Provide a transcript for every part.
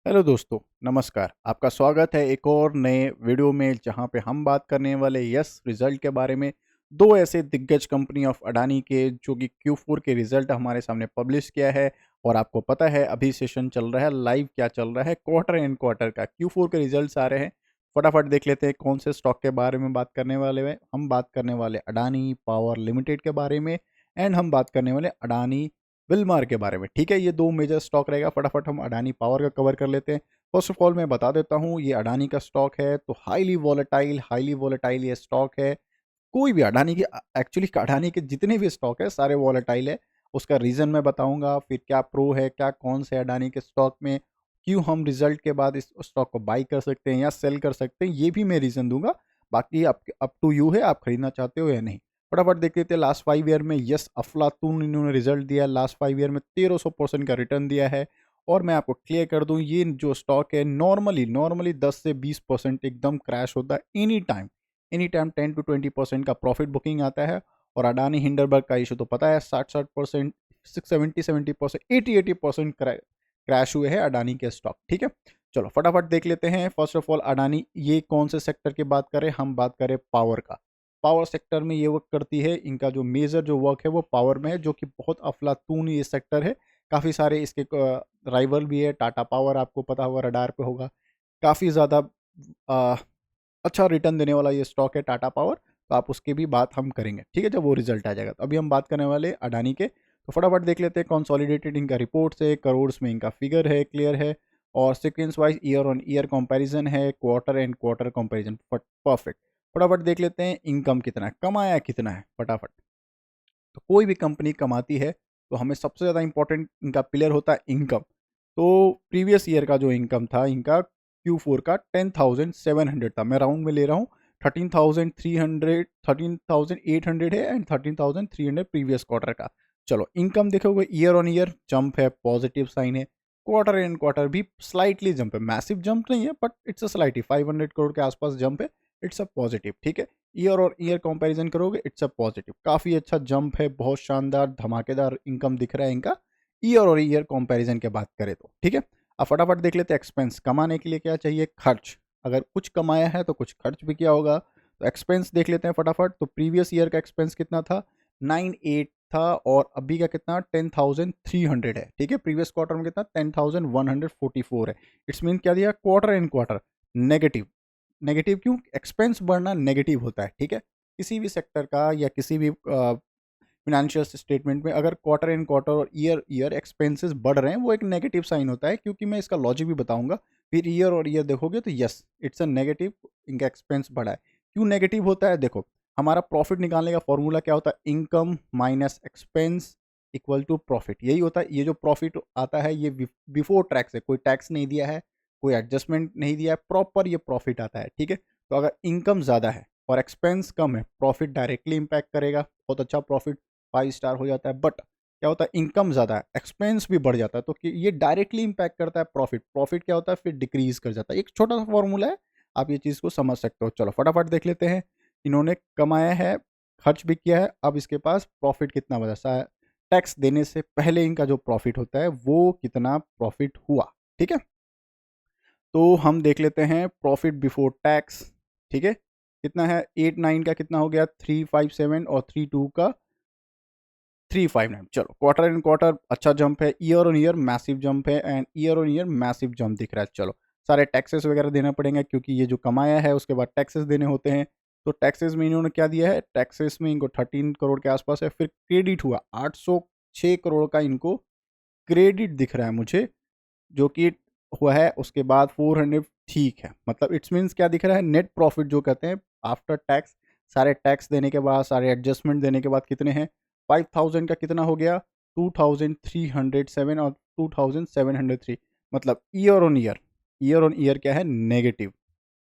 Hello दोस्तों, नमस्कार। आपका स्वागत है एक और नए वीडियो में जहां पे हम बात करने वाले यस रिजल्ट के बारे में। दो ऐसे दिग्गज कंपनी ऑफ अडानी के जो कि Q4 के रिजल्ट हमारे सामने पब्लिश किया है। और आपको पता है अभी सेशन चल रहा है, लाइव क्या चल रहा है, क्वार्टर एंड क्वार्टर का Q4 के रिजल्ट्स आ रहे हैं। फटाफट देख लेते हैं कौन से स्टॉक के बारे में बात करने वाले हैं। हम बात करने वाले अडानी पावर लिमिटेड के बारे में एंड हम बात करने वाले अडानी विल्मार के बारे में। ठीक है, ये दो मेजर स्टॉक रहेगा। फटाफट हम अडानी पावर का कवर कर लेते हैं। फर्स्ट ऑफ ऑल मैं बता देता हूँ, ये अडानी का स्टॉक है तो हाईली वॉलेटाइल ये स्टॉक है। कोई भी अडानी के एक्चुअली अडानी के जितने भी स्टॉक है सारे वॉलेटाइल है। उसका रीज़न मैं बताऊंगा, फिर क्या प्रो है, क्या कौन से अडानी के स्टॉक में क्यों हम रिजल्ट के बाद इस स्टॉक को बाई कर सकते हैं या सेल कर सकते हैं, ये भी मैं रीज़न दूंगा। बाकी अप टू यू है, आप खरीदना चाहते हो या नहीं। फटाफट देख लेते हैं लास्ट 5 ईयर में। यस, अफलातून इन्होंने रिजल्ट दिया। लास्ट 5 ईयर में 1300% का रिटर्न दिया है। और मैं आपको क्लियर कर दूं, ये जो स्टॉक है नॉर्मली 10 से 20% एकदम क्रैश होता है एनी टाइम 10 to 20% का प्रॉफिट बुकिंग आता है। और अडानी हिंडरबर्ग का इशू तो पता है, 60-60%, 70-70%, 80-80% क्रैश हुए हैं अडानी के स्टॉक। ठीक है, चलो फटाफट देख लेते हैं। फर्स्ट ऑफ ऑल अडानी ये कौन से सेक्टर की बात करें, हम बात करें पावर का। पावर सेक्टर में ये वर्क करती है। इनका जो मेजर जो वर्क है वो पावर में है, जो कि बहुत अफलातून ये सेक्टर है। काफ़ी सारे इसके राइवल भी है। टाटा पावर आपको पता होगा, रडार पे होगा। काफ़ी ज़्यादा अच्छा रिटर्न देने वाला ये स्टॉक है टाटा पावर। तो आप उसकी भी बात हम करेंगे, ठीक है, जब वो रिजल्ट आ जाएगा। तो अभी हम बात करने वाले अडानी के। तो फटाफट देख लेते हैं। कंसोलिडेटेड इनका रिपोर्ट्स है, करोड्स में इनका फिगर है, क्लियर है। और sequence wise year on year comparison है, quarter and quarter comparison perfect. फटाफट देख लेते हैं इनकम कितना है, कमाया कितना है फटाफट। तो कोई भी कंपनी कमाती है तो हमें सबसे ज़्यादा इंपॉर्टेंट इनका पिलर होता है इनकम। तो प्रीवियस ईयर का जो इनकम था इनका Q4 का 10,700 था। मैं राउंड में ले रहा हूँ। 13,300, 13,800 है एंड 13,300 प्रीवियस क्वार्टर का। चलो इनकम देखोगे, ईयर ऑन ईयर जंप है, पॉजिटिव साइन है। क्वार्टर एंड क्वार्टर भी स्लाइटली जंप है, मैसिव जंप नहीं है but it's a slightly 500 crore के आसपास जंप है। इट्स अ पॉजिटिव, ठीक है। ईयर और ईयर कंपैरिजन करोगे, इट्स अ पॉजिटिव, काफ़ी अच्छा जंप है, बहुत शानदार धमाकेदार इनकम दिख रहा है इनका ईयर और ईयर कंपैरिजन के बात करें तो। ठीक है, अब फटाफट देख लेते हैं एक्सपेंस। कमाने के लिए क्या चाहिए, खर्च। अगर कुछ कमाया है तो कुछ खर्च भी किया होगा। तो एक्सपेंस देख लेते हैं फटाफट। तो प्रीवियस ईयर का एक्सपेंस कितना था, 98 था। और अभी का कितना, 10,300 है। ठीक है, प्रीवियस क्वार्टर में कितना, 10,144 है। इट्स मीन क्या दिया, quarter and quarter negative. Negative क्यों, एक्सपेंस बढ़ना नेगेटिव होता है। ठीक है, किसी भी सेक्टर का या किसी भी फिनेंशियल स्टेटमेंट में अगर क्वार्टर एंड क्वार्टर और ईयर ईयर एक्सपेंसेस बढ़ रहे हैं, वो एक नेगेटिव साइन होता है। क्योंकि मैं इसका लॉजिक भी बताऊंगा। फिर ईयर और ईयर देखोगे तो यस, इट्स अ नेगेटिव, इनका एक्सपेंस बढ़ा है। क्यों नेगेटिव होता है, देखो हमारा प्रॉफिट निकालने का फॉर्मूला क्या होता है, income minus expense equal to profit. यही होता है। ये जो प्रॉफिट आता है ये बिफोर टैक्स है, कोई टैक्स नहीं दिया है, कोई एडजस्टमेंट नहीं दिया है, प्रॉपर ये प्रॉफिट आता है। ठीक है, तो अगर इनकम ज़्यादा है और एक्सपेंस कम है, प्रॉफिट डायरेक्टली इंपैक्ट करेगा। बहुत अच्छा प्रॉफिट 5 स्टार हो जाता है। बट क्या होता है, इनकम ज़्यादा है, एक्सपेंस भी बढ़ जाता है, तो ये डायरेक्टली इंपैक्ट करता है प्रॉफिट। प्रॉफिट क्या होता है, फिर डिक्रीज कर जाता है। एक छोटा सा फॉर्मूला है, आप ये चीज़ को समझ सकते हो। चलो फटाफट देख लेते हैं। इन्होंने कमाया है, खर्च भी किया है, अब इसके पास प्रॉफिट कितना बचा। टैक्स देने से पहले इनका जो प्रॉफिट होता है वो कितना प्रॉफिट हुआ। ठीक है, तो हम देख लेते हैं प्रॉफिट बिफोर टैक्स। ठीक है, कितना है, 8-9 का कितना हो गया, 357, और 32 का 359। चलो क्वार्टर एंड क्वार्टर अच्छा जंप है, year on year massive jump है and year on year massive jump दिख रहा है। चलो सारे टैक्सेस वगैरह देना पड़ेंगे क्योंकि ये जो कमाया है उसके बाद टैक्सेस देने होते हैं। तो टैक्सेस में इन्होंने क्या दिया है, टैक्सेस में इनको 13 करोड़ के आसपास है। फिर क्रेडिट हुआ 806 करोड़ का, इनको क्रेडिट दिख रहा है मुझे, जो कि हुआ है। उसके बाद 400, ठीक है, मतलब इट्स मीन्स क्या दिख रहा है, नेट प्रॉफिट जो कहते हैं आफ्टर टैक्स, सारे टैक्स देने के बाद, सारे एडजस्टमेंट देने के बाद कितने हैं, 5,000 का कितना हो गया, 2,307 और 2,703। मतलब ईयर ऑन ईयर क्या है, negative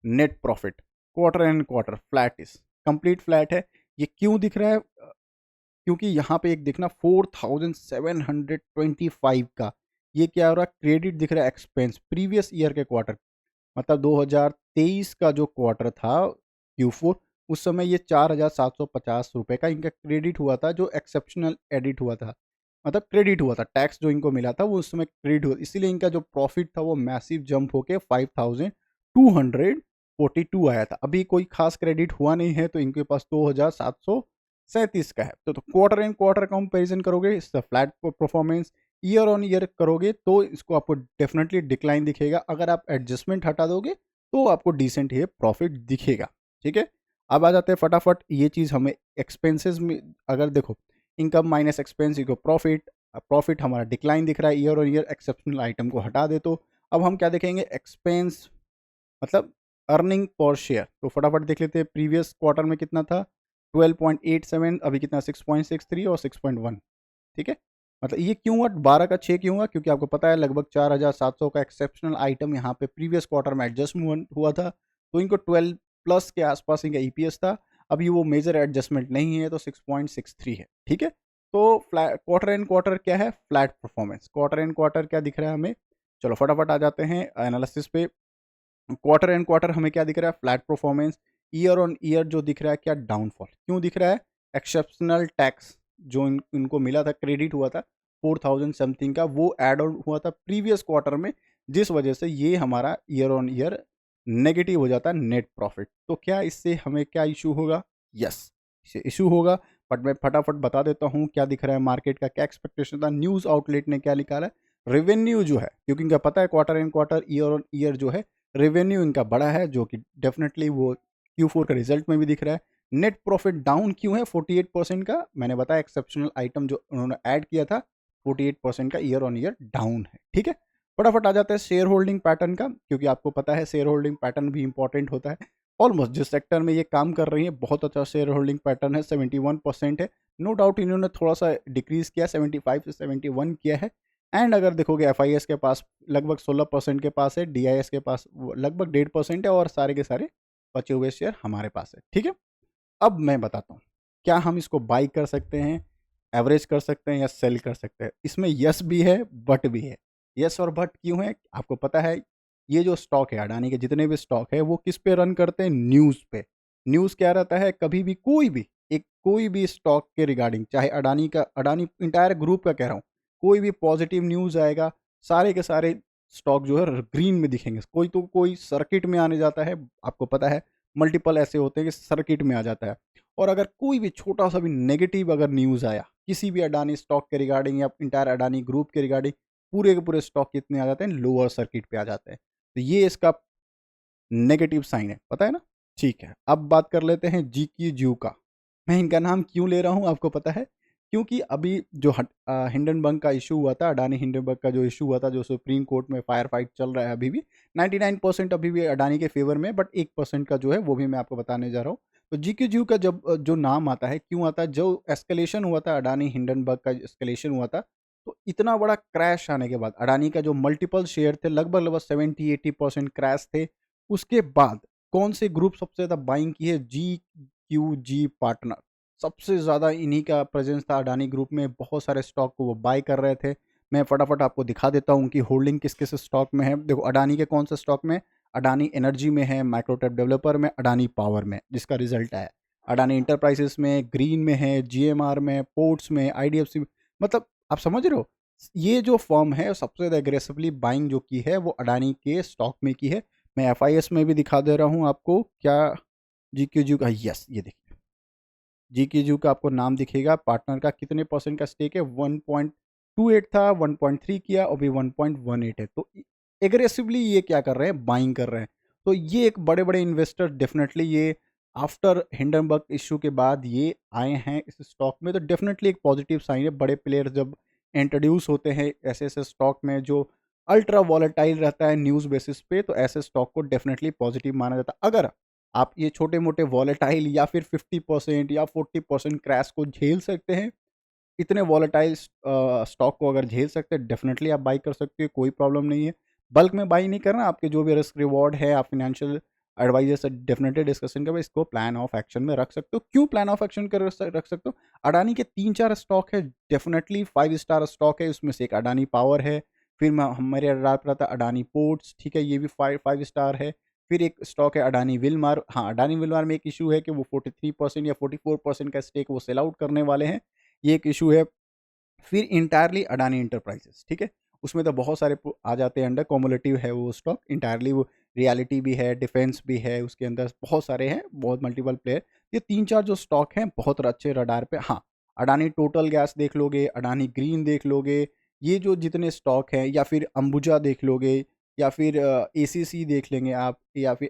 net profit. Quarter and quarter flat is complete flat है। ये क्यों दिख रहा है, क्योंकि यहाँ पे एक देखना 4,725 का, ये क्या हो रहा है, क्रेडिट दिख रहा है एक्सपेंस प्रीवियस ईयर के क्वार्टर। मतलब 2023 का जो क्वार्टर था Q4, उस समय ये 4,750 रुपये का इनका क्रेडिट हुआ था, जो एक्सेप्शनल एडिट हुआ था। मतलब क्रेडिट हुआ था, टैक्स जो इनको मिला था वो उस समय क्रेडिट हुआ, इसीलिए इनका जो प्रॉफिट था वो मैसिव जंप होके 5242 आया था। अभी कोई खास क्रेडिट हुआ नहीं है तो इनके पास 2737 का है। तो क्वार्टर एंड क्वार्टर कंपेरिजन करोगे इससे flat performance, year on year करोगे तो इसको आपको डेफिनेटली डिक्लाइन दिखेगा। अगर आप एडजस्टमेंट हटा दोगे तो आपको डिसेंट ये प्रॉफिट दिखेगा। ठीक है, अब आ जाते हैं फटाफट ये चीज़ हमें एक्सपेंसेस में, अगर देखो income minus expense equal profit, profit हमारा डिक्लाइन दिख रहा है year on year, exceptional item को हटा दे तो अब हम क्या देखेंगे, एक्सपेंस मतलब अर्निंग पर शेयर। तो फटाफट देख लेते हैं प्रीवियस क्वार्टर में कितना था, 12.87, अभी कितना 6.63 और 6.1। ठीक है, मतलब ये क्यों हुआ, 12 का 6 क्यों हुआ, क्योंकि आपको पता है लगभग 4700 का एक्सेप्शनल आइटम यहाँ पे प्रीवियस क्वार्टर में एडजस्टमेंट हुआ था, तो इनको 12 प्लस के आसपास इनका ईपीएस था। अभी वो मेजर एडजस्टमेंट नहीं है तो 6.63 है। ठीक है, तो फ्लैट क्वार्टर एंड क्वार्टर क्या है, flat performance, quarter and quarter क्या दिख रहा है हमें। चलो फटाफट आ जाते हैं एनालिसिस पे। क्वार्टर एंड क्वार्टर हमें क्या दिख रहा है, flat performance. Year on year जो दिख रहा है क्या, डाउनफॉल। क्यों दिख रहा है, एक्सेप्शनल टैक्स जो इनको मिला था, क्रेडिट हुआ था 4000 समथिंग का, वो ऐड ऑन हुआ था प्रीवियस क्वार्टर में, जिस वजह से ये हमारा ईयर ऑन ईयर नेगेटिव हो जाता है नेट प्रॉफिट। तो क्या इससे हमें क्या इशू होगा, यस इससे इशू होगा। बट मैं फटाफट बता देता हूँ क्या दिख रहा है, मार्केट का क्या एक्सपेक्टेशन था, न्यूज़ आउटलेट ने क्या निकाला है, रेवेन्यू जो है, क्योंकि इनका पता है quarter and quarter year on year जो है रेवेन्यू इनका बड़ा है, जो कि डेफिनेटली वो Q4 का रिजल्ट में भी दिख रहा है। नेट प्रॉफिट डाउन क्यों है 48% का, मैंने बताया एक्सेप्शनल आइटम जो उन्होंने ऐड किया था, 48% का ईयर ऑन ईयर डाउन है। ठीक है, फटाफट आ जाता है शेयर होल्डिंग पैटर्न का, क्योंकि आपको पता है शेयर होल्डिंग पैटर्न भी इंपॉर्टेंट होता है। ऑलमोस्ट जिस सेक्टर में ये काम कर रही है बहुत अच्छा शेयर होल्डिंग पैटर्न है, 71% है। नो डाउट इन्होंने थोड़ा सा डिक्रीज किया, 75 से 71 किया है। एंड अगर देखोगे एफ के पास लगभग 16% के पास है, डी के पास लगभग 1.5% है, और सारे के सारे बचे हुए शेयर हमारे पास है। ठीक है, अब मैं बताता हूँ क्या हम इसको बाई कर सकते हैं, एवरेज कर सकते हैं या सेल कर सकते हैं। इसमें यस भी है बट भी है। यस और बट क्यों है, आपको पता है ये जो स्टॉक है अडानी के, जितने भी स्टॉक है वो किस पे रन करते हैं, न्यूज़ पे। न्यूज़ क्या रहता है, कभी भी कोई भी स्टॉक के रिगार्डिंग, चाहे अडानी का, अडानी इंटायर ग्रुप का कह रहा हूँ, कोई भी पॉजिटिव न्यूज़ आएगा, सारे के सारे स्टॉक जो है ग्रीन में दिखेंगे। कोई तो कोई सर्किट में आने जाता है, आपको पता है मल्टीपल ऐसे होते हैं कि सर्किट में आ जाता है। और अगर कोई भी छोटा सा भी नेगेटिव अगर न्यूज़ आया किसी भी अडानी स्टॉक के रिगार्डिंग या इंटायर अडानी ग्रुप के रिगार्डिंग, पूरे के पूरे स्टॉक कितने आ जाते हैं, लोअर सर्किट पे आ जाते हैं। तो ये इसका नेगेटिव साइन है, पता है ना। ठीक है, अब बात कर लेते हैं जीक्यू जू का। मैं इनका नाम क्यों ले रहा हूँ आपको पता है, क्योंकि अभी जो हिंडनबर्ग का इशू हुआ था, अडानी हिंडनबर्ग का जो इशू हुआ था, जो सुप्रीम कोर्ट में फायर फाइट चल रहा है अभी भी, 99% अभी भी अडानी के फेवर में, बट 1% का जो है वो भी मैं आपको बताने जा रहा हूँ। तो जीक्यू जू का जब जो नाम आता है, क्यों आता है, जो एस्केलेशन हुआ था अडानी हिंडनबर्ग का एस्केलेशन हुआ था, तो इतना बड़ा क्रैश आने के बाद अडानी का जो मल्टीपल शेयर थे लगभग लगभग 70-80% क्रैश थे। उसके बाद कौन से ग्रुप सबसे ज़्यादा बाइंग की है, GQG पार्टनर, सबसे ज़्यादा इन्हीं का प्रेजेंस था अडानी ग्रुप में, बहुत सारे स्टॉक को वो बाय कर रहे थे। मैं फटाफट आपको दिखा देता हूँ कि होल्डिंग किस किस स्टॉक में है। देखो अडानी के कौन से स्टॉक में, अडानी एनर्जी में है, माइक्रोटेक डेवलपर में, अडानी पावर में जिसका रिजल्ट आया, अडानी इंटरप्राइजेस में, ग्रीन में है, GMR में, पोर्ट्स में, IDFC में। मतलब आप समझ रहे हो, ये जो फर्म है सबसे ज़्यादा एग्रेसिवली बाइंग जो की है वो अडानी के स्टॉक में की है। मैं FIS में भी दिखा दे रहा हूँ आपको, क्या GQG का, यस ये देखिए GQG का आपको नाम दिखेगा, पार्टनर का कितने परसेंट का स्टेक है, 1.28 था, 1.3 किया, अभी 1.18 है। तो एग्रेसिवली ये क्या कर रहे हैं, बाइंग कर रहे हैं। तो ये एक बड़े बड़े इन्वेस्टर डेफिनेटली ये आफ्टर हिंडनबर्ग इशू के बाद ये आए हैं इस स्टॉक में, तो डेफिनेटली एक पॉजिटिव साइन है। बड़े प्लेयर जब इंट्रोड्यूस होते हैं ऐसे ऐसे स्टॉक में जो अल्ट्रा वॉलेटाइल रहता है न्यूज़ बेसिस पे, तो ऐसे स्टॉक को डेफिनेटली पॉजिटिव माना जाता है। अगर आप ये छोटे मोटे वॉलेटाइल या फिर 50% या 40% क्रैश को झेल सकते हैं, इतने वॉलेटाइल स्टॉक को अगर झेल सकते हैं, डेफिनेटली आप बाई कर सकते हो, कोई प्रॉब्लम नहीं है। बल्क में बाई नहीं करना, आपके जो भी रिस्क रिवॉर्ड है आप फाइनेंशियल एडवाइजर से डेफिनेटली डिस्कशन कर इसको प्लान ऑफ एक्शन में रख सकते हो। क्यों प्लान ऑफ एक्शन कर रख सकते हो, अडानी के 3-4 स्टॉक है, डेफिनेटली 5 स्टार स्टॉक है, उसमें से एक अडानी पावर है, फिर मैं हमारे रहा था अडानी पोर्ट्स, ठीक है ये भी 5 स्टार है। फिर एक स्टॉक है अडानी विलमार। हाँ, अडानी विलमार में एक इशू है कि वो 43% या 44% का स्टेक वो सेल आउट करने वाले हैं, ये एक इशू है। फिर इंटायरली अडानी एंटरप्राइजेस, ठीक है। उसमें तो बहुत सारे आ जाते हैं अंडर, कॉमुलेटिव है वो स्टॉक इंटायरली, वो रियलिटी भी है, डिफेंस भी है, उसके अंदर बहुत सारे हैं, बहुत मल्टीपल प्लेयर। ये तीन चार जो स्टॉक हैं बहुत अच्छे रडार पे। हाँ, अडानी टोटल गैस देख लोगे, अडानी ग्रीन देख लोगे, ये जो जितने स्टॉक हैं, या फिर अंबुजा देख लोगे, या फिर एसीसी देख लेंगे आप, या फिर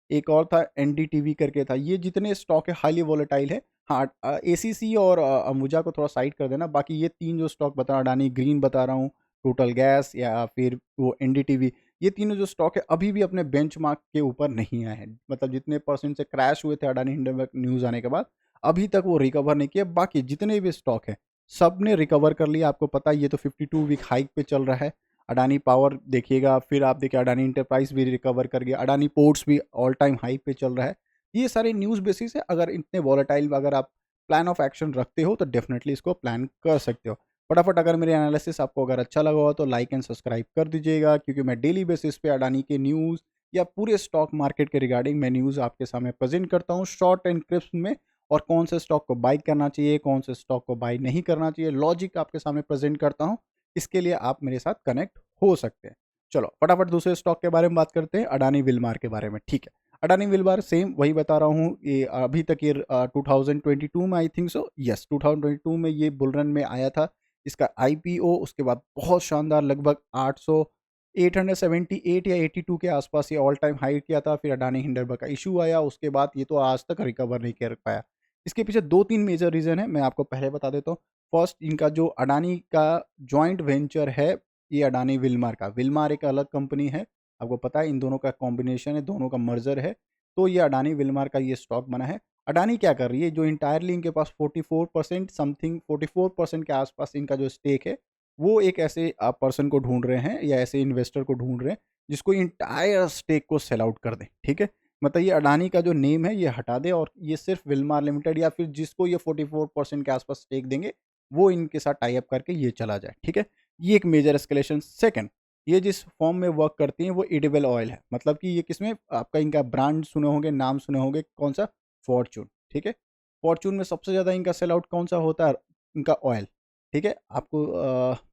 एक और था एनडीटीवी करके था, ये जितने स्टॉक है हाईली वोलेटाइल है। हाँ, एसीसी और अंबुजा को थोड़ा साइड कर देना, बाकी ये तीन जो स्टॉक बता रहा हूँ, अडानी ग्रीन बता रहा हूँ, टोटल गैस या फिर वो एनडीटीवी, ये तीनों जो स्टॉक है अभी भी अपने बेंचमार्क के ऊपर नहीं आए हैं। मतलब जितने परसेंट से क्रैश हुए थे अडानी हिंडनबर्ग न्यूज़ आने के बाद, अभी तक वो रिकवर नहीं किए। बाकी जितने भी स्टॉक हैं सब ने रिकवर कर लिया। आपको पता है ये तो 52 वीक हाइक पे चल रहा है। अडानी पावर देखिएगा, फिर आप देखिए अडानी इंटरप्राइज भी रिकवर कर गया, अडानी पोर्ट्स भी ऑल टाइम हाई पे चल रहा है। ये सारे न्यूज़ बेसिस है। अगर इतने वॉलेटाइल अगर आप प्लान ऑफ एक्शन रखते हो तो डेफिनेटली इसको प्लान कर सकते हो। फटाफट अगर मेरे एनालिसिस आपको अगर अच्छा लगा हो तो लाइक एंड सब्सक्राइब कर दीजिएगा, क्योंकि मैं डेली बेसिस पे अडानी के न्यूज़ या पूरे स्टॉक मार्केट के रिगार्डिंग मैं न्यूज़ आपके सामने प्रेजेंट करता हूँ शॉर्ट एंड क्रिस्प में। और कौन से स्टॉक को बाई करना चाहिए, कौन से स्टॉक को बाई नहीं करना चाहिए, लॉजिक आपके सामने प्रेजेंट करता हूँ। इसके लिए आप मेरे साथ कनेक्ट हो सकते हैं। चलो फटाफट दूसरे स्टॉक के बारे में बात करते हैं, अडानी विलमार के बारे में, ठीक है। अडानी विलमार सेम वही बता रहा हूँ, ये अभी तक ये 2022 में आई थिंक सो, यस 2022 में ये बुलरन में आया था इसका आईपीओ। उसके बाद बहुत शानदार लगभग 878 या 82 के आसपास ये ऑल टाइम हाई किया था। फिर अडानी हिंडनबर्ग का इशू आया, उसके बाद ये तो आज तक रिकवर नहीं कर पाया। इसके पीछे दो तीन मेजर रीज़न है, मैं आपको पहले बता देता हूँ। फर्स्ट, इनका जो अडानी का जॉइंट वेंचर है, ये अडानी विलमार का, विलमार एक अलग कंपनी है, आपको पता है इन दोनों का कॉम्बिनेशन है, दोनों का मर्जर है। तो ये अडानी विलमार का ये स्टॉक बना है। अडानी क्या कर रही है, जो इंटायरली इनके पास 44% समथिंग 44% के आसपास इनका जो स्टेक है, वो एक ऐसे पर्सन को ढूंढ रहे हैं या ऐसे इन्वेस्टर को ढूंढ रहे हैं जिसको इंटायर स्टेक को सेल आउट कर दें, ठीक है। मतलब ये अडानी का जो नेम है ये हटा दे और ये सिर्फ विलमार लिमिटेड या फिर जिसको ये 44% के आसपास स्टेक देंगे वो इनके साथ टाई अप करके ये चला जाए, ठीक है। ये एक मेजर एस्केलेशन। सेकंड, ये जिस फॉर्म में वर्क करती हैं वो एडिबल ऑयल है। मतलब कि ये किसमें, आपका इनका ब्रांड सुने होंगे, नाम सुने होंगे, कौन सा, फॉर्चून, ठीक है। फॉर्चून में सबसे ज़्यादा इनका सेल आउट कौन सा होता है, इनका ऑयल, ठीक है। आपको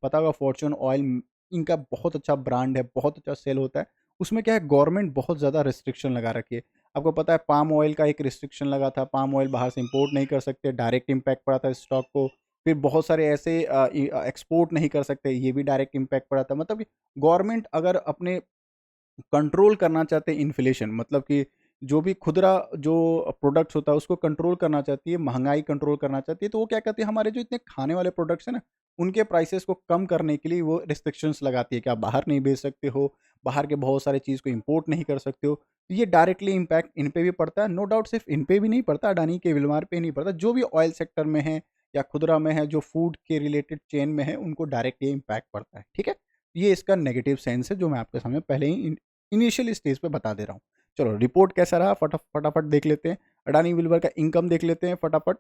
पता होगा फॉर्चून ऑयल इनका बहुत अच्छा ब्रांड है, बहुत अच्छा सेल होता है। उसमें क्या है, गवर्नमेंट बहुत ज़्यादा रिस्ट्रिक्शन लगा रखी है। आपको पता है पाम ऑयल का एक रिस्ट्रिक्शन लगा था, पाम ऑयल बाहर से इंपोर्ट नहीं कर सकते, डायरेक्ट इम्पैक्ट पड़ा था स्टॉक को। फिर बहुत सारे ऐसे एक्सपोर्ट नहीं कर सकते, ये भी डायरेक्ट इम्पैक्ट पड़ा था। मतलब कि गवर्नमेंट अगर अपने कंट्रोल करना चाहते हैं इन्फ्लेशन, मतलब कि जो भी खुदरा जो प्रोडक्ट्स होता है उसको कंट्रोल करना चाहती है, महंगाई कंट्रोल करना चाहती है, तो वो क्या कहती है, हमारे जो इतने खाने वाले प्रोडक्ट्स हैं ना, उनके प्राइसेस को कम करने के लिए वो रिस्ट्रिक्शंस लगाती है कि आप बाहर नहीं बेच सकते हो, बाहर के बहुत सारे चीज़ को इंपोर्ट नहीं कर सकते हो। तो ये डायरेक्टली इम्पैक्ट इन पे भी पड़ता है, नो डाउट। सिर्फ इन पे भी नहीं पड़ता, अडानी के विलमार पे नहीं पड़ता, जो भी ऑयल सेक्टर में है या खुदरा में है, जो फूड के रिलेटेड चेन में है, उनको डायरेक्टली इम्पैक्ट पड़ता है, ठीक है। ये इसका नेगेटिव सेंस है जो मैं आपके सामने पहले ही इनिशियल स्टेज पे बता दे रहा हूँ। चलो रिपोर्ट कैसा रहा फटाफट देख लेते हैं। अडानी विलवर का इनकम देख लेते हैं फटाफट।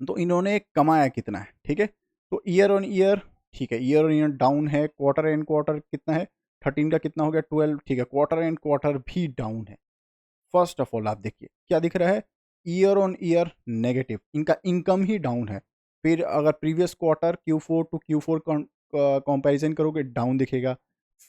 तो इन्होंने कमाया कितना है, ठीक है। तो ईयर ऑन ईयर, ठीक है, ईयर ऑन ईयर डाउन है, क्वार्टर एंड क्वार्टर कितना है, 13 का कितना हो गया, 12, ठीक है, क्वार्टर एंड क्वार्टर भी डाउन है। फर्स्ट ऑफ ऑल आप देखिए क्या दिख रहा है, ईयर ऑन ईयर नेगेटिव, इनका इनकम ही डाउन है। फिर अगर previous quarter Q4 to Q4 comparison करोगे डाउन दिखेगा,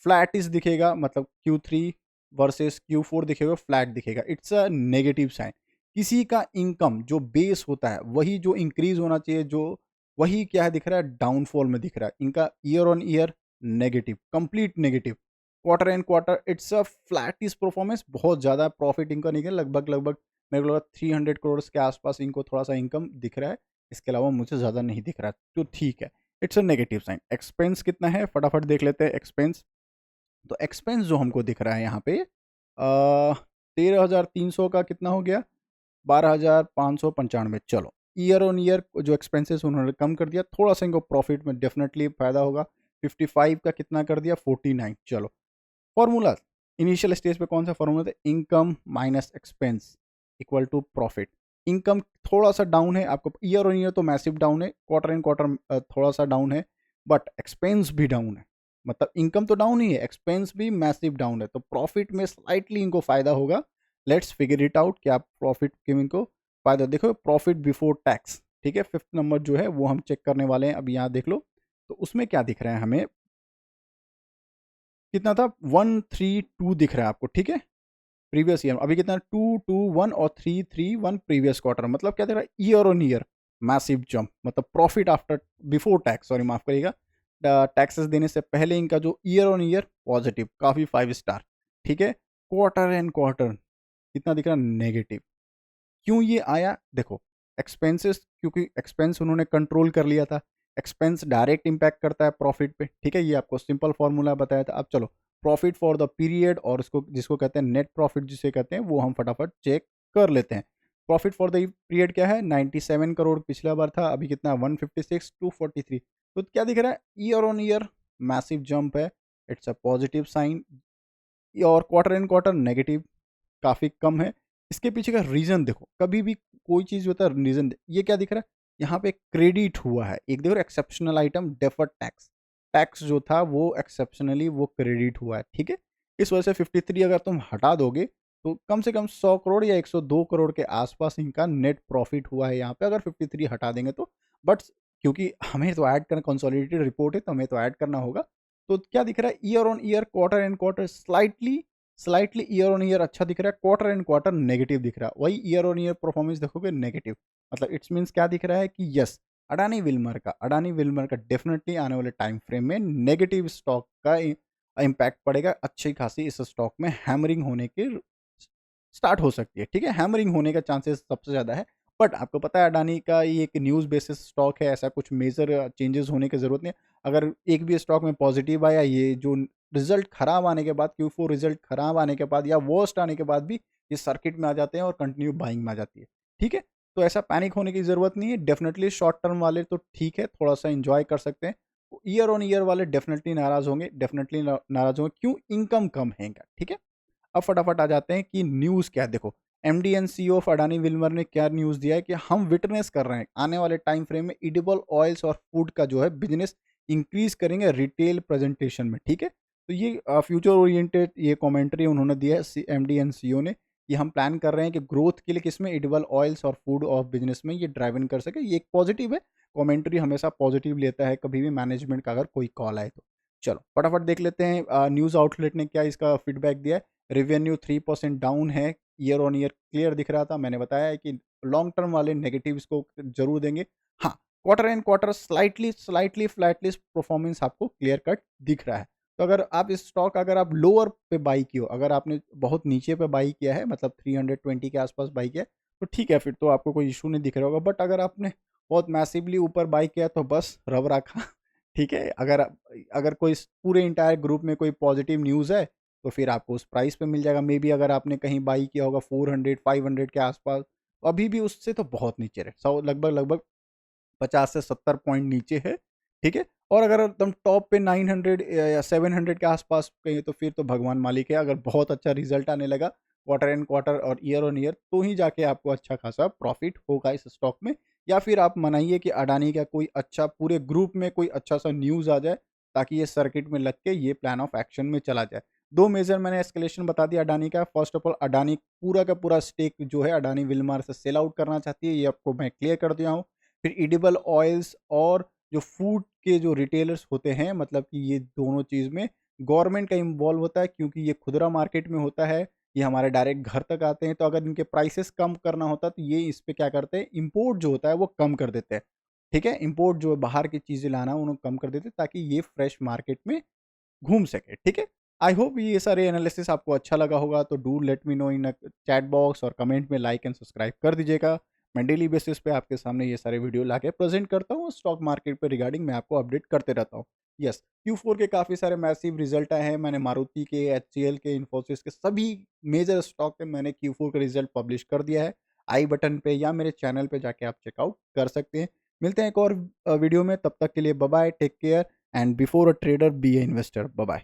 फ्लैट इज दिखेगा, मतलब Q3 वर्सेस Q4 दिखेगा, फ्लैट दिखेगा, इट्स अ नेगेटिव साइन। किसी का इनकम जो बेस होता है वही जो इंक्रीज होना चाहिए, जो वही क्या है दिख रहा है, डाउनफॉल में दिख रहा है। इनका year on year negative, complete negative, quarter and quarter it's a flat is performance, बहुत ज़्यादा प्रॉफिट इनका नहीं है, लगभग लगभग मेरे को लगा 300 करोड़ के आसपास इनको थोड़ा सा इनकम दिख रहा है, इसके अलावा मुझे ज़्यादा नहीं दिख रहा, तो ठीक है, it's a negative sign. Expense कितना है फटाफट देख लेते हैं एक्सपेंस। तो एक्सपेंस जो हमको दिख रहा है यहाँ पे 13,300 का कितना हो गया, 12,595। चलो ईयर ऑन ईयर जो एक्सपेंसेस उन्होंने कम कर दिया, थोड़ा सा इनको प्रॉफिट में डेफिनेटली फायदा होगा। 55 का कितना कर दिया, 49। चलो फॉर्मूला, इनिशियल स्टेज पे कौन सा फॉर्मूला था, income minus expense equal to profit. Income थोड़ा सा डाउन है, आपको ईयर ऑन ईयर तो मैसिव डाउन है, क्वार्टर एंड क्वार्टर थोड़ा सा डाउन है, बट एक्सपेंस भी डाउन है। मतलब इनकम तो डाउन ही है, एक्सपेंस भी मैसिव डाउन है, तो प्रॉफिट में स्लाइटली इनको फायदा होगा। लेट्स फिगर इट आउट कि आप प्रॉफिट क्यों इनको फायदा, देखो प्रॉफिट बिफोर टैक्स ठीक है, 5th नंबर जो है वो हम चेक करने वाले हैं। अभी यहाँ देख लो, तो उसमें क्या दिख रहा है हमें, कितना था 132 दिख रहा है आपको, ठीक है, प्रीवियस ईयर। अभी कितना 221 और 331 प्रीवियस क्वार्टर, मतलब क्या दिख रहा है, year on year massive jump, मतलब profit after before tax, sorry माफ करिएगा, टैक्सेस देने से पहले इनका जो ईयर ऑन ईयर पॉजिटिव, काफी 5 स्टार, ठीक है। क्वार्टर एंड क्वार्टर कितना दिख रहा है, नेगेटिव। क्यों ये आया, देखो, एक्सपेंसेस, क्योंकि एक्सपेंस उन्होंने कंट्रोल कर लिया था। एक्सपेंस डायरेक्ट इंपैक्ट करता है प्रॉफिट पे, ठीक है, ये आपको सिंपल फॉर्मूला बताया था। अब चलो, प्रॉफिट फॉर द पीरियड, और उसको जिसको कहते हैं नेट प्रॉफिट जिसे कहते हैं, वो हम फटाफट चेक कर लेते हैं। प्रॉफिट फॉर द पीरियड क्या है, 97 करोड़ पिछला बार था, अभी कितना 156 243। तो क्या दिख रहा है, year on year massive jump है, इट्स अ पॉजिटिव साइन। और क्वार्टर एंड क्वार्टर नेगेटिव, काफ़ी कम है। इसके पीछे का रीज़न देखो, कभी भी कोई चीज़ होता है रीज़न, ये क्या दिख रहा है, यहाँ पे क्रेडिट हुआ है, एक देखो exceptional item deferred tax, tax जो था वो एक्सेप्शनली वो क्रेडिट हुआ है, ठीक है। इस वजह से 53 अगर तुम हटा दोगे तो कम से कम 100 करोड़ या 102 करोड़ के आसपास इनका नेट प्रॉफिट हुआ है यहाँ पे, अगर 53 हटा देंगे तो। बट क्योंकि हमें तो ऐड करना, कंसोलिडेटेड रिपोर्ट है तो हमें तो ऐड करना होगा। तो क्या दिख रहा है, year on year quarter and quarter slightly year on year अच्छा दिख रहा है, क्वार्टर एंड क्वार्टर नेगेटिव दिख रहा है। वही ईयर ऑन ईयर परफॉर्मेंस देखोगे नेगेटिव, मतलब इट्स मीन्स क्या दिख रहा है कि यस, अडानी विल्मर का डेफिनेटली आने वाले टाइम फ्रेम में नेगेटिव स्टॉक का इम्पैक्ट पड़ेगा, अच्छी खासी इस स्टॉक में हैमरिंग होने के स्टार्ट हो सकती है, ठीक है, हैमरिंग होने का चांसेस सबसे ज़्यादा है। बट आपको पता है अडानी का ये एक न्यूज़ बेसिस स्टॉक है, ऐसा कुछ मेजर चेंजेस होने की ज़रूरत नहीं है। अगर एक भी स्टॉक में पॉजिटिव आया, ये जो रिजल्ट खराब आने के बाद, Q4 रिजल्ट खराब आने के बाद या वर्स्ट आने के बाद भी ये सर्किट में आ जाते हैं और कंटिन्यू बाइंग में आ जाती है, ठीक है। तो ऐसा पैनिक होने की ज़रूरत नहीं है। डेफिनेटली शॉर्ट टर्म वाले तो ठीक है, थोड़ा सा इंजॉय कर सकते हैं। ईयर ऑन ईयर वाले डेफिनेटली नाराज़ होंगे, डेफिनेटली नाराज़ होंगे, क्यों, इनकम कम है इनका, ठीक है। अब फटाफट आ जाते हैं कि न्यूज़ क्या है। देखो, MD and CEO of Adani Wilmer ने क्या न्यूज़ दिया है कि हम विटनेस कर रहे हैं आने वाले टाइम फ्रेम में एडिबल ऑयल्स और फूड का जो है बिजनेस इंक्रीज करेंगे रिटेल प्रेजेंटेशन में, ठीक है। तो ये फ्यूचर ओरिएंटेड ये कमेंट्री उन्होंने दिया है एमडी एंड सीईओ ने, कि हम प्लान कर रहे हैं कि ग्रोथ के लिए किसमें, एडिबल ऑयल्स और फूड ऑफ बिजनेस में ये ड्राइव इन कर सके। ये एक पॉजिटिव है, कमेंट्री हमेशा पॉजिटिव लेता है कभी भी मैनेजमेंट का अगर कोई कॉल आए तो। चलो फटाफट देख लेते हैं न्यूज़ आउटलेट ने क्या इसका फीडबैक दिया है। रेवेन्यू 3% डाउन है, ईयर ऑन ईयर क्लियर दिख रहा था, मैंने बताया है कि लॉन्ग टर्म वाले नेगेटिव्स को जरूर देंगे। हाँ, quarter and quarter slightly slightly flattish performance आपको क्लियर कट दिख रहा है। तो अगर आप इस स्टॉक, अगर आप लोअर पे बाई किए हो, अगर आपने बहुत नीचे पे बाई किया है, मतलब 320 के आसपास बाई किया है, तो ठीक है, फिर तो आपको कोई इशू नहीं दिख रहा होगा। बट अगर आपने बहुत मैसिवली ऊपर बाई किया तो बस रब रखा ठीक है। अगर कोई पूरे इंटायर ग्रुप में कोई पॉजिटिव न्यूज़ है तो फिर आपको उस प्राइस पे मिल जाएगा। मे बी अगर आपने कहीं बाई किया होगा 400 500 के आसपास, तो अभी भी उससे तो बहुत नीचे है, सौ लगभग लगभग 50 से 70 पॉइंट नीचे है, ठीक है। और अगर एकदम टॉप पे 900 या 700 के आसपास कहीं, तो फिर तो भगवान मालिक है। अगर बहुत अच्छा रिजल्ट आने लगा क्वार्टर एंड क्वार्टर और ईयर ऑन ईयर, तो ही जाके आपको अच्छा खासा प्रॉफिट होगा इस स्टॉक में। या फिर आप मनाइए कि अडानी का कोई अच्छा, पूरे ग्रुप में कोई अच्छा सा न्यूज़ आ जाए, ताकि ये सर्किट में लग के ये प्लान ऑफ एक्शन में चला जाए। दो मेजर मैंने एस्केलेशन बता दिया अडानी का। फर्स्ट ऑफ ऑल, अडानी पूरा का पूरा स्टेक जो है अडानी विल्मार से सेल आउट करना चाहती है, ये आपको मैं क्लियर कर दिया हूँ। फिर एडिबल ऑयल्स और जो फूड के जो रिटेलर्स होते हैं, मतलब कि ये दोनों चीज़ में गवर्नमेंट का इन्वॉल्व होता है, क्योंकि ये खुदरा मार्केट में होता है, ये हमारे डायरेक्ट घर तक आते हैं। तो अगर इनके प्राइसेस कम करना होता है तो ये इस पे क्या करते हैं, इंपोर्ट जो होता है वो कम कर देते हैं, ठीक है। इंपोर्ट जो है बाहर की चीज़ें लाना, उन्हें कम कर देते हैं, ताकि ये फ्रेश मार्केट में घूम सके, ठीक है। आई होप ये सारे एनालिसिस आपको अच्छा लगा होगा। तो do let me know in chat box और कमेंट में, लाइक एंड सब्सक्राइब कर दीजिएगा। मैं डेली बेसिस पे आपके सामने ये सारे वीडियो लाके प्रेजेंट करता हूँ, स्टॉक मार्केट पे रिगार्डिंग मैं आपको अपडेट करते रहता हूँ। यस, Q4 के काफ़ी सारे मैसिव रिजल्ट आए हैं। मैंने मारुति के, HCL के, इन्फोसिस के, सभी मेजर स्टॉक के मैंने Q4 का रिजल्ट पब्लिश कर दिया है। आई बटन पे या मेरे चैनल पे जाके आप चेकआउट कर सकते हैं। मिलते हैं एक और वीडियो में, तब तक के लिए bye bye, take care, and before a trader be a investor. Bye bye.